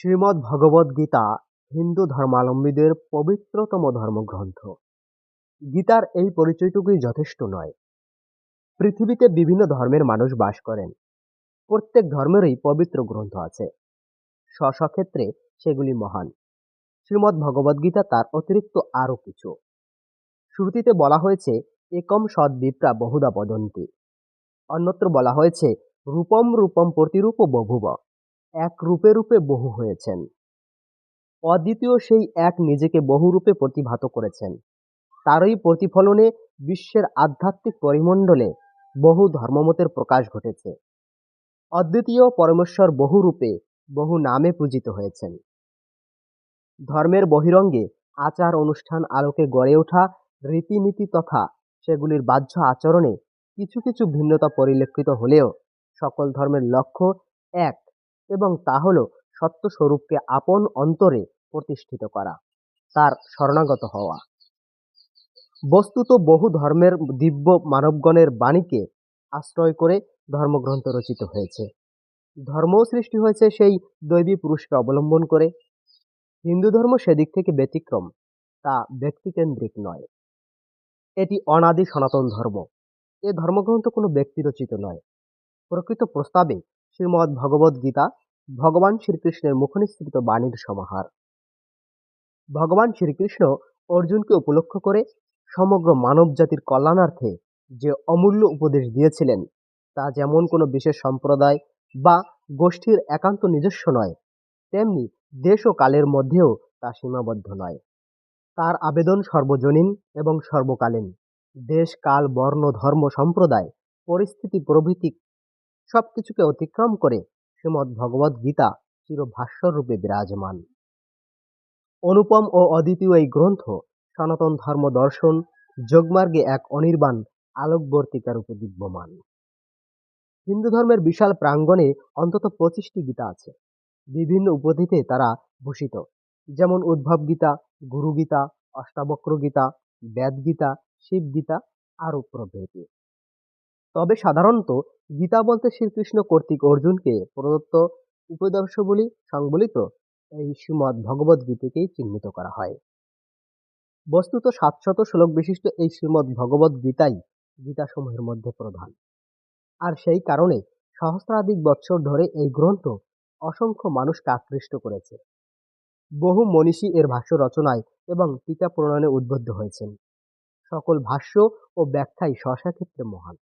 শ্রীমদ্ ভগবদ গীতা হিন্দু ধর্মাবলম্বীদের পবিত্রতম ধর্মগ্রন্থ। গীতার এই পরিচয়টুকুই যথেষ্ট নয়। পৃথিবীতে বিভিন্ন ধর্মের মানুষ বাস করেন, প্রত্যেক ধর্মেরই পবিত্র গ্রন্থ আছে, স্বস্বক্ষেত্রে সেগুলি মহান। শ্রীমদ্ ভগবদ গীতা তার অতিরিক্ত আরও কিছু। শ্রুতিতে বলা হয়েছে একম সৎ বিপ্রা বহুধা বদন্তি, অন্যত্র বলা হয়েছে রূপম রূপম প্রতিরূপ বভুব, এক রূপে রূপে বহু হয়েছেন। অদ্বিতীয় সেই এক নিজেকে বহুরূপে প্রতিভাত করেছেন, তারই প্রতিফলনে বিশ্বের আধ্যাত্মিক পরিমণ্ডলে বহু ধর্মমতের প্রকাশ ঘটেছে। অদ্বিতীয় পরমেশ্বর বহু রূপে বহু নামে পূজিত হয়েছেন। ধর্মের বহিরঙ্গে আচার অনুষ্ঠান আলোকে গড়ে ওঠা রীতিনীতি তথা সেগুলির বাহ্য আচরণে কিছু কিছু ভিন্নতা পরিলক্ষিত হলেও সকল ধর্মের লক্ষ্য এক, এবং তা হল সত্যস্বরূপকে আপন অন্তরে প্রতিষ্ঠিত করা, তার শরণাগত হওয়া। বস্তুত বহু ধর্মের দিব্য মানবগণের বাণীকে আশ্রয় করে ধর্মগ্রন্থ রচিত হয়েছে। ধর্মও সৃষ্টি হয়েছে সেই দৈবী পুরুষকে অবলম্বন করে। হিন্দু ধর্ম সেদিক থেকে ব্যতিক্রম, তা ব্যক্তিকেন্দ্রিক নয়। এটি অনাদি সনাতন ধর্ম। এ ধর্মগ্রন্থ কোনো ব্যক্তিরচিত নয়। প্রকৃত প্রস্তাবে শ্রীমদ্ ভগবদ গীতা ভগবান শ্রীকৃষ্ণের মুখনিসৃত বাণীর সমাহার। ভগবান শ্রীকৃষ্ণ অর্জুনকে উপলক্ষ করে সমগ্র মানব জাতির কল্যাণার্থে যে অমূল্য উপদেশ দিয়েছিলেন, তা যেমন কোনো বিশেষ সম্প্রদায় বা গোষ্ঠীর একান্ত নিজস্ব নয়, তেমনি দেশ ও কালের মধ্যেও তা সীমাবদ্ধ নয়। তার আবেদন সর্বজনীন এবং সর্বকালীন। দেশ, কাল, বর্ণ, ধর্ম, সম্প্রদায়, পরিস্থিতি প্রভৃতি সবকিছুকে অতিক্রম করে শ্রীমদ্ ভগবদ গীতা চিরভাস্বর রূপে বিরাজমান। অনুপম ও অদ্বিতীয় এই গ্রন্থ সনাতন ধর্ম দর্শন যোগমার্গে এক অনির্বাণ আলোকবর্তিকা রূপে দিব্যমান। হিন্দু ধর্মের বিশাল প্রাঙ্গণে অন্তত 25টি গীতা আছে। বিভিন্ন উপাধিতে তারা ভূষিত, যেমন উদ্ভব গীতা, গুরু গীতা, অষ্টাবক্র গীতা, বেদ গীতা, শিব গীতা আরও প্রভৃতি। তবে সাধারণত গীতা বলতে শ্রীকৃষ্ণ কর্তৃক অর্জুনকে প্রদত্ত উপদেশাবলী সংবলিত এই শ্রীমদ্ ভগবদ গীতাকেই চিহ্নিত করা হয়। বস্তুত 700 শ্লোক বিশিষ্ট এই শ্রীমদ্ ভগবদ গীতাই গীতাসমূহের মধ্যে প্রধান। আর সেই কারণে সহস্রাধিক বৎসর ধরে এই গ্রন্থ অসংখ্য মানুষকে আকৃষ্ট করেছে। বহু মনীষী এর ভাষ্য রচনায় এবং টিকা প্রণয়নে উদ্বুদ্ধ হয়েছেন। সকল ভাষ্য ও ব্যাখ্যাই স্বস্বক্ষেত্রে মহান।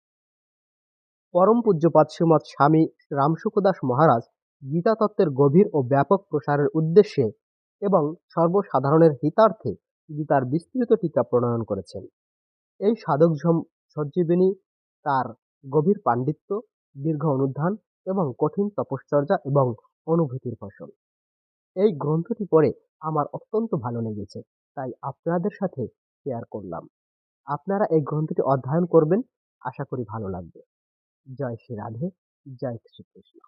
পরম পূজ্যপাদ শ্রীমৎ স্বামী রামসুখদাস মহারাজ গীতা তত্ত্বের গভীর ও ব্যাপক প্রসারের উদ্দেশ্যে এবং সর্বসাধারণের হিতার্থে গীতার বিস্তৃত টিকা প্রণয়ন করেছেন। এই সাধক সঞ্জীবিনী তার গভীর পাণ্ডিত্য, দীর্ঘ অনুধ্যান এবং কঠিন তপশ্চর্যা এবং অনুভূতির ফসল। এই গ্রন্থটি পড়ে আমার অত্যন্ত ভালো লেগেছে, তাই আপনাদের সাথে শেয়ার করলাম। আপনারা এই গ্রন্থটি অধ্যয়ন করবেন, আশা করি ভালো লাগবে। জয় শ্রী রাধে, জয় শ্রীকৃষ্ণ।